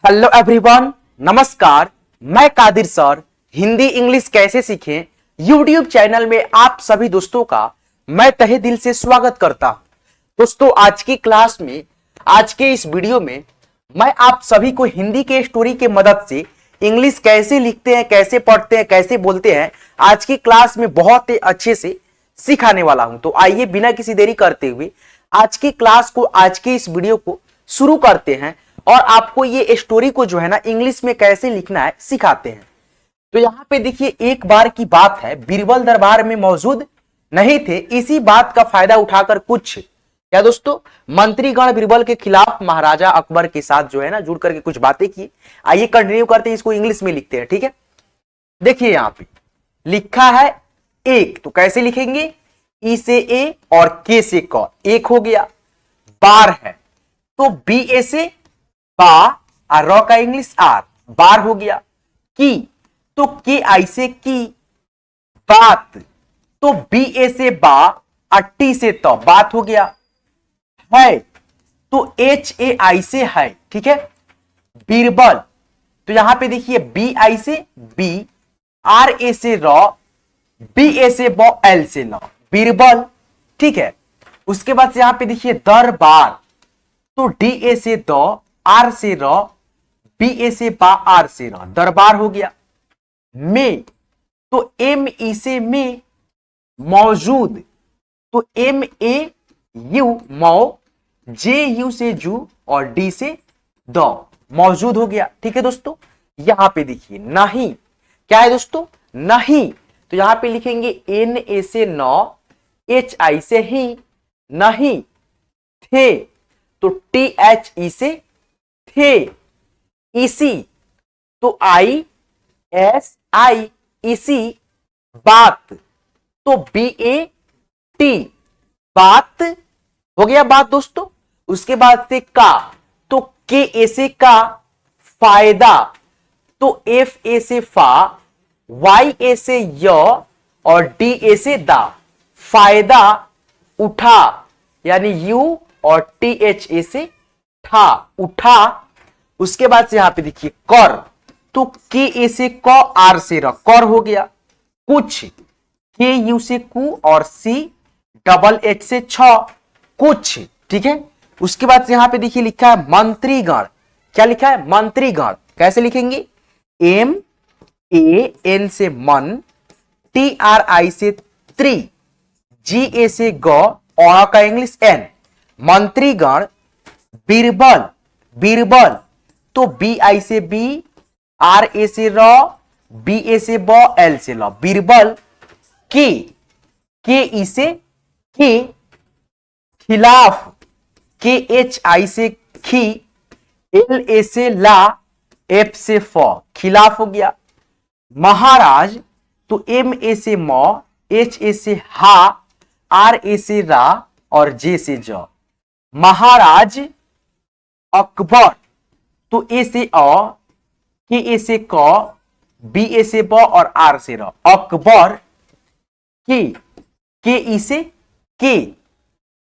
Hello everyone, नमस्कार। मैं Qadir sir Hindi English कैसे सीखें यूट्यूब चैनल में आप सभी दोस्तों का मैं तहे दिल से स्वागत करता हूं। दोस्तों, आज की क्लास में, आज के इस वीडियो में मैं आप सभी को हिंदी के स्टोरी के मदद से इंग्लिश कैसे लिखते हैं, कैसे पढ़ते हैं, कैसे बोलते हैं, आज की क्लास में बहुत ही अच्छे से सिखाने वाला हूं। तो आइए बिना किसी देरी करते हुए आज की क्लास को, आज के इस वीडियो को शुरू करते हैं और आपको ये स्टोरी को जो है ना इंग्लिश में कैसे लिखना है सिखाते हैं। तो यहाँ पे देखिए, एक बार की बात है, बीरबल दरबार में मौजूद नहीं थे। इसी बात का फायदा उठाकर कुछ क्या दोस्तों मंत्रीगण बीरबल के खिलाफ महाराजा अकबर के साथ जो है ना जुड़ करके कुछ बातें की। आइए कंटिन्यू करते हैं, इसको इंग्लिश में लिखते हैं। ठीक है, देखिए यहाँ पे लिखा है एक, तो कैसे लिखेंगे? ई से ए और के से क, एक हो गया। बार है तो बी ए से बा और रॉ का इंग्लिश आर, बार हो गया। की तो के आई से की। बात तो बी ए से बा और टी से तो, बात हो गया। है तो एच ए आई से है। ठीक है, बीरबल तो यहां पे देखिए बी आई से बी, आर ए से रॉ, बी ए से बॉ, एल से लॉ, बीरबल। ठीक है, उसके बाद से यहां पे देखिए दरबार तो डी ए से दो, आर से रॉ, बी ए से बा, आर से रॉ, दरबार हो गया। में तो एम ई से में, मौजूद तो एम ए यू मौ, जे यू से जू और डी से दो, मौजूद हो गया। ठीक है दोस्तों, यहां पे देखिए नहीं, क्या है दोस्तों? नहीं, तो यहां पे लिखेंगे एन ए से नौ, एच आई से ही, नहीं। थे तो टी एच ई से थे, इसी तो आई एस आई, इसी। बात तो बी ए टी, बात हो गया, बात दोस्तों। उसके बाद से का तो के ए से का, फायदा तो एफ ए से फा, वाई ए से य और डी ए से दा, फायदा। उठा यानी यू और टी एच ए से ठा, उठा। उसके बाद से यहां पे देखिए कर तो के ए से क, आर से र, कर हो गया। कुछ के यू से कु और सी डबल एच से छ, कुछ। ठीक है, उसके बाद से यहां पे देखिए लिखा है मंत्रीगण। क्या लिखा है? मंत्रीगण। कैसे लिखेंगे? एम ए एन से मन, टी आर आई से त्री, जी ए से ग और का इंग्लिश एन, मंत्रीगण। बीरबल, बीरबल तो बी आई से बी, आर ए से रॉ, बी ए से बॉ, एल से लॉ, बीरबल। के ई से के, खिलाफ के एच आई से खी, एल ए से ला, एफ से फ, खिलाफ हो गया। महाराज तो एम ए से मौ, एच ए से हा, आर ए से रा और जे से ज, महाराज अकबर तो ए से अ, के ए से क, बी ए से ब और आर से र, अकबर। के ई से के।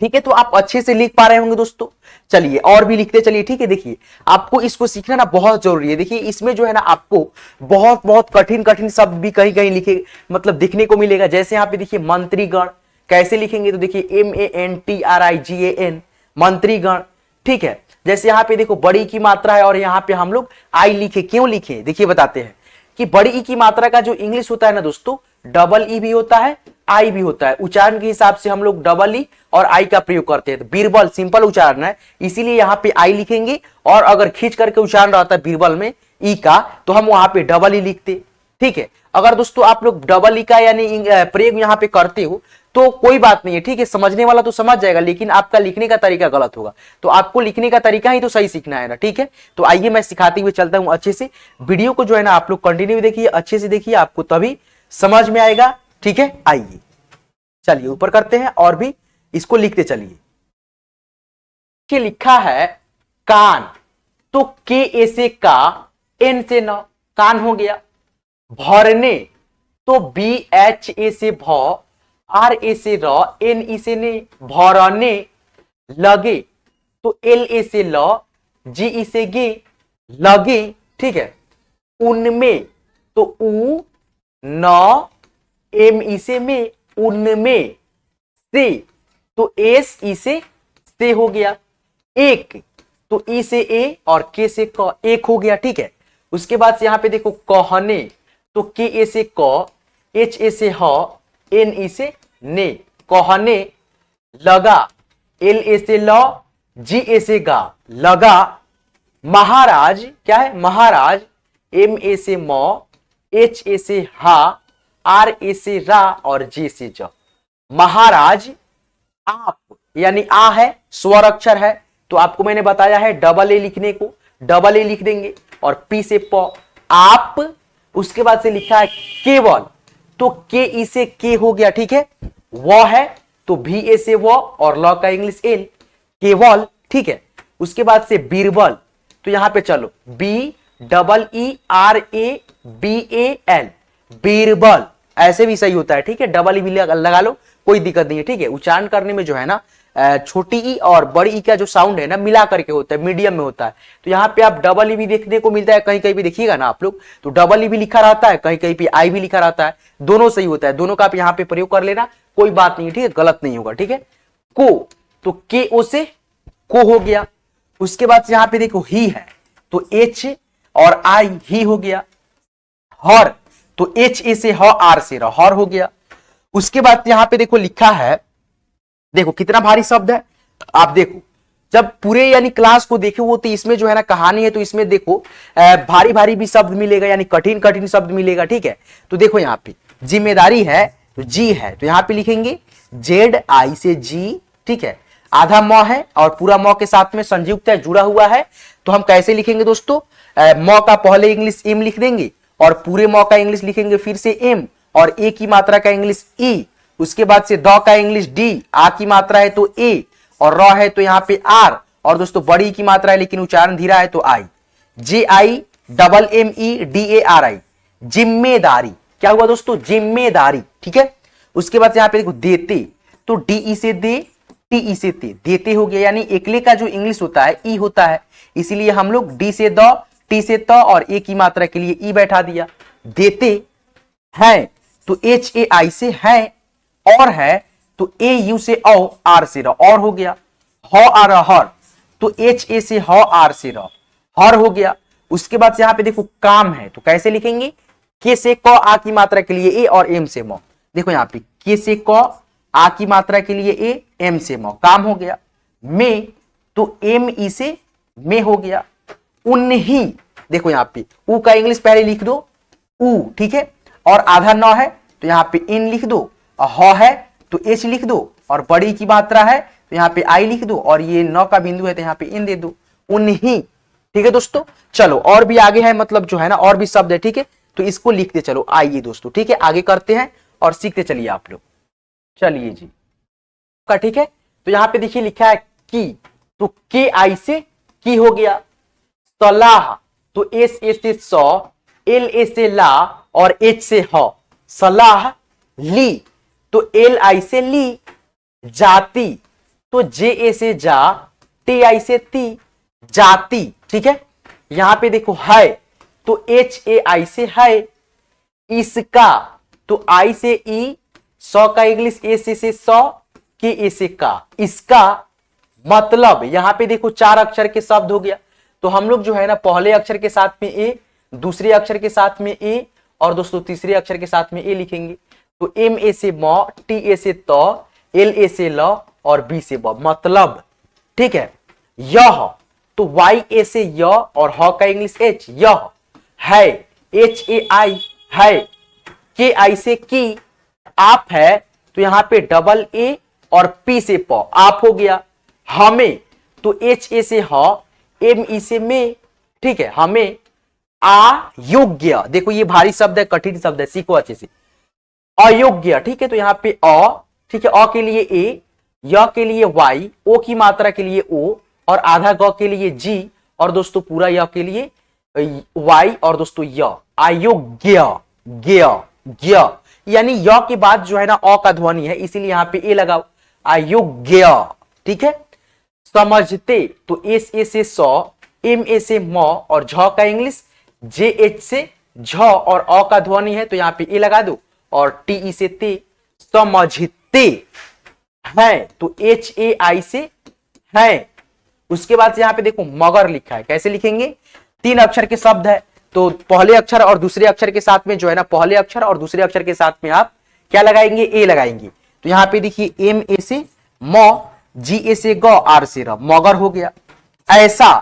ठीक है, तो आप अच्छे से लिख पा रहे होंगे दोस्तों। चलिए और भी लिखते चलिए। ठीक है, देखिए आपको इसको सीखना ना बहुत जरूरी है। देखिए इसमें जो है ना आपको बहुत बहुत कठिन कठिन शब्द भी कहीं कहीं लिखे मतलब दिखने को मिलेगा। जैसे यहाँ पे देखिए मंत्रीगण, कैसे लिखेंगे? तो देखिए M A N T R I G A N, मंत्रीगण। ठीक है, जैसे यहाँ पे देखो बड़ी की मात्रा है और यहाँ पे हम लोग आई लिखे, क्यों लिखे? देखिए बताते हैं कि बड़ी ई की मात्रा का जो इंग्लिश होता है ना दोस्तों, डबल ई भी होता है, आई भी होता है। उच्चारण के हिसाब से हम लोग डबल ई और आई का प्रयोग करते हैं। तो बीरबल सिंपल उच्चारण है, इसीलिए यहाँ पे आई लिखेंगे। और अगर खींच करके उच्चारण रहता है बीरबल में ई का, तो हम वहां पे डबल ई लिखते। ठीक है, अगर दोस्तों आप लोग डबल ई का यानी प्रयोग यहाँ पे करते हो तो कोई बात नहीं है। ठीक है, समझने वाला तो समझ जाएगा, लेकिन आपका लिखने का तरीका गलत होगा। तो आपको लिखने का तरीका ही तो सही सीखना है ना। ठीक है, तो आइए मैं सिखाते हुए चलता हूं अच्छे से। वीडियो को जो है ना आप लोग कंटिन्यू देखिए, अच्छे से देखिए, आपको तभी समझ में आएगा। ठीक है, आइए चलिए ऊपर करते हैं और भी इसको लिखते चलिए। लिखा है कान तो के ए से का, एन से न, कान हो गया। भरने तो बी एच ए से भ, आर ए से र, एन ई से ने, भरने। लगे तो एल ए से ल, जी ई से गे, लगे, ठीक है, उनमें, तो उ न एम ई से में, उनमें से, तो एस ई से हो गया। एक, तो ई से ए और के से क, एक हो गया, ठीक है। उसके बाद से यहां पे देखो कहने, तो के ए से क, एच ए से ह, एन ई से ने, कहने। लगा, एल ए से ल, जी ए से गा, लगा। महाराज, क्या है, महाराज, एम ए से म, एच ए से हा, आर ए से रा और जे से ज। महाराज आप, यानी आ है, स्वर अक्षर है, तो आपको मैंने बताया है डबल ए लिखने को, डबल ए लिख देंगे और पी से प, आप। उसके बाद से लिखा है केवल, तो के ई से के हो गया, ठीक है। वह है, तो भी ए से वह और ल का इंग्लिश एल, केवल, ठीक है। उसके बाद से बीरबल, तो यहां पे चलो B double E R A B A L, Birbal, ऐसे भी सही होता है, ठीक है। डबल ई भी लगा लो, कोई दिक्कत नहीं है, ठीक है। उच्चारण करने में जो है ना छोटी ई और बड़ी ई का जो साउंड है ना मिला करके होता है, मीडियम में होता है। तो यहाँ पे आप डबल ई भी देखने को मिलता है, कहीं कहीं भी देखिएगा ना आप लोग, तो डबल ई भी लिखा रहता है, कहीं कहीं पे आई भी लिखा रहता है, दोनों सही होता है। दोनों का आप यहाँ पे प्रयोग कर लेना, कोई बात नहीं, ठीक है, गलत नहीं होगा, ठीक है। को, तो के ओ से को हो गया। उसके बाद से यहां पे देखो ही है, तो एच और आई ही हो गया। हर, तो एच ए से ह, आर से र, हर हो गया। उसके बाद यहां पे देखो लिखा है, देखो कितना भारी शब्द है। आप देखो जब पूरे यानी क्लास को देखो वो, तो इसमें जो है ना कहानी है, तो इसमें देखो भारी भारी भी शब्द मिलेगा, यानी कठिन कठिन शब्द मिलेगा, ठीक है। तो देखो यहाँ पे जिम्मेदारी है, तो जी है, तो यहां पे लिखेंगे जेड आई से जी, ठीक है। आधा म है और पूरा म के साथ में संयुक्त है, जुड़ा हुआ है, तो हम कैसे लिखेंगे दोस्तों, म का पहले इंग्लिश एम लिख देंगे और पूरे म का इंग्लिश लिखेंगे फिर से एम, और ए की मात्रा का इंग्लिश ई। उसके बाद से द का इंग्लिश डी, आ की मात्रा है तो ए, और र है तो यहाँ पे आर, और दोस्तों बड़ी की मात्रा है लेकिन उच्चारण धीरा है तो I. J I double M E D A R I, जिम्मेदारी, क्या हुआ दोस्तों, जिम्मेदारी, ठीक है। उसके बाद यहाँ पे देखो देते, तो डी ई से दे, टी ई से ते, देते हो गया, यानी एकले का जो इंग्लिश होता है ई होता है, इसीलिए हम लोग डी से द, टी से त और ए की मात्रा के लिए ई बैठा दिया। देते हैं, तो एच ए आई से है, और है, तो ए यू से औ, आर से र, और हो गया। ह आर हर, तो एच ए से ह, आर से र, हर हो गया। उसके बाद से यहां पे देखो काम है, तो कैसे लिखेंगे, के से क, आ की मात्रा के लिए ए और एम से म। देखो यहाँ पे के से क, आ की मात्रा के लिए ए, एम से म, काम हो गया। में, तो एम ई से में हो गया। उन्हीं, देखो यहाँ पे ऊ का इंग्लिश पहले लिख दो, ऊ, ठीक है, और आधा न है तो यहाँ पे इन लिख दो, और ह है तो एच लिख दो, और बड़ी की मात्रा है तो यहाँ पे आई लिख दो, और ये न का बिंदु है तो यहाँ पे इन दे दो, उन्हीं, ठीक है दोस्तों। चलो और भी आगे है, मतलब जो है ना और भी शब्द है, ठीक है, तो इसको लिखते चलो, आइए दोस्तों, ठीक है, आगे करते हैं और सीखते चलिए आप लोग। चलिए जी का, ठीक है। तो यहाँ पे देखिए लिखा है की, तो के आई से की हो गया। सलाह, तो एस ए से सौ, एल ए से ला और एच से ह, सलाह ली, तो एल आई से ली। जाति, तो जे ए से जा, टी आई से ती, जाति, ठीक है। यहां पे देखो है, तो एच ए आई से है। इसका, तो आई से ई, सौ का इंग्लिश ए से सौ, के ए से का, इसका मतलब, यहां पे देखो चार अक्षर के शब्द हो गया, तो हम लोग जो है ना पहले अक्षर के साथ में ए, दूसरे अक्षर के साथ में ए, और दोस्तों तीसरे अक्षर के साथ में ए लिखेंगे। तो एम ए से म, टी ए से त, एल ए से ल और बी से ब, मतलब, ठीक है। यह, तो वाई ए से य और ह का इंग्लिश एच, यह है, एच ए आई है। के आई से की, आप है, तो यहां पे डबल ए और पी से प, आप हो गया। हमें, तो एच ए से ह, एम ई से में, ठीक है, हमें। अयोग्य, देखो ये भारी शब्द है, कठिन शब्द है, सीखो अच्छे से। अयोग्य, ठीक है, तो यहां पे अ, ठीक है, अ के लिए ए, य के लिए वाई, ओ की मात्रा के लिए ओ, और आधा ग के लिए जी, और दोस्तों पूरा य के लिए वाई, और दोस्तों य। अयोग्य, ज्ञ, ज्ञ, यानी य के बाद जो है ना अ का ध्वनि है, इसीलिए यहां पे ए लगाओ, अयोग्य, ठीक है। समझते, तो एस ए से सौ, एम ए से म और झ का इंग्लिश, जे एच से झ और अ का ध्वनि है तो यहाँ पे ए लगा दो, और टी ई से ते, समझते है तो एच ए आई से है। उसके बाद से यहाँ पे देखो मगर लिखा है, कैसे लिखेंगे, 3 अक्षर के शब्द है तो पहले अक्षर और दूसरे अक्षर के साथ में जो है ना, पहले अक्षर और दूसरे अक्षर के साथ में आप क्या लगाएंगे, ए लगाएंगे। तो यहाँ पे देखिए एम ए से म, जी ए से ग, आर से र, मगर हो गया। ऐसा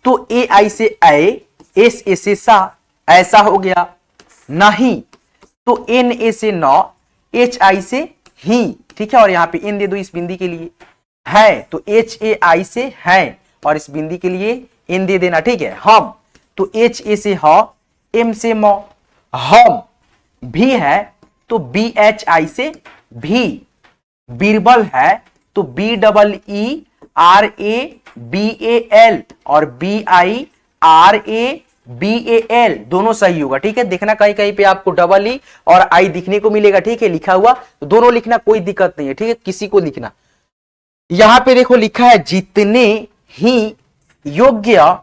तो ए आई से ऐ, एस ए से सा, ऐसा हो गया। नहीं तो एन ए से न, एच आई से ही, ठीक है, और यहाँ पे इन दे दो इस बिंदी के लिए। है तो एच ए आई से है और इस बिंदी के लिए इन दे देना, ठीक है। हम तो एच ए से ह, एम से म, हम। भी है तो बी एच आई से भी। बीरबल है तो B double E R A B A L, और B I R A B A L दोनों सही होगा, ठीक है। देखना कहीं कहीं पे आपको डबल ई और आई दिखने को मिलेगा, ठीक है, लिखा हुआ, तो दोनों लिखना, कोई दिक्कत नहीं है, ठीक है, किसी को लिखना। यहां पे देखो लिखा है जितने ही योग्य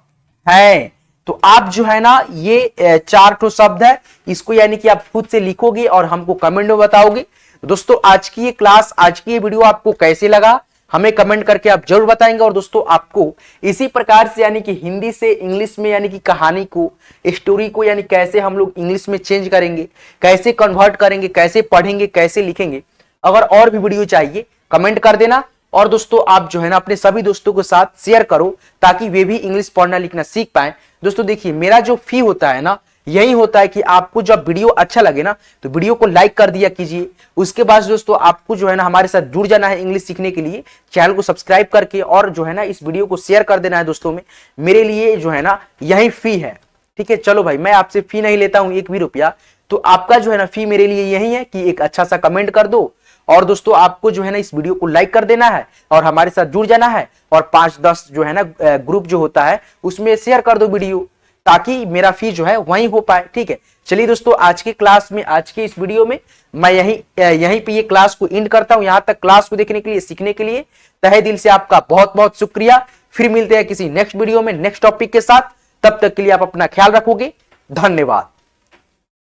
है, तो आप जो है ना ये 4 ठो शब्द है, इसको यानी कि आप खुद से लिखोगे और हमको कमेंट में बताओगे। दोस्तों आज की ये क्लास, आज की ये वीडियो आपको कैसे लगा हमें कमेंट करके आप जरूर बताएंगे। और दोस्तों आपको इसी प्रकार से यानी कि हिंदी से इंग्लिश में यानी कि कहानी को, स्टोरी को यानी कैसे हम लोग इंग्लिश में चेंज करेंगे, कैसे कन्वर्ट करेंगे, कैसे पढ़ेंगे, कैसे लिखेंगे, अगर और भी वीडियो चाहिए कमेंट कर देना। और दोस्तों आप जो है ना अपने सभी दोस्तों के साथ शेयर करो ताकि वे भी इंग्लिश पढ़ना लिखना सीख पाए। दोस्तों देखिए मेरा जो फी होता है ना, यही होता है कि आपको जब वीडियो अच्छा लगे ना तो वीडियो को लाइक कर दिया कीजिए। उसके बाद दोस्तों आपको जो है ना हमारे साथ जुड़ जाना है इंग्लिश सीखने के लिए, चैनल को सब्सक्राइब करके, और जो है ना इस वीडियो को शेयर कर देना है दोस्तों में। मेरे लिए जो है ना यही फी है, ठीक है। चलो भाई, मैं आपसे फी नहीं लेता हूं 1 भी रुपया, तो आपका जो है ना फी मेरे लिए यही है कि एक अच्छा सा कमेंट कर दो, और दोस्तों आपको जो है ना इस वीडियो को लाइक कर देना है और हमारे साथ जुड़ जाना है, और 5-10 जो है ना ग्रुप जो होता है उसमें शेयर कर दो वीडियो, ताकि मेरा फी जो है वहीं हो पाए, ठीक है। चलिए दोस्तों आज के क्लास में, आज के इस वीडियो में मैं यहीं पे ये क्लास को एंड करता हूं। यहां तक क्लास को देखने के लिए, सीखने के लिए तहे दिल से आपका बहुत बहुत शुक्रिया। फिर मिलते हैं किसी नेक्स्ट वीडियो में नेक्स्ट टॉपिक के साथ, तब तक के लिए आप अपना ख्याल रखोगे। धन्यवाद।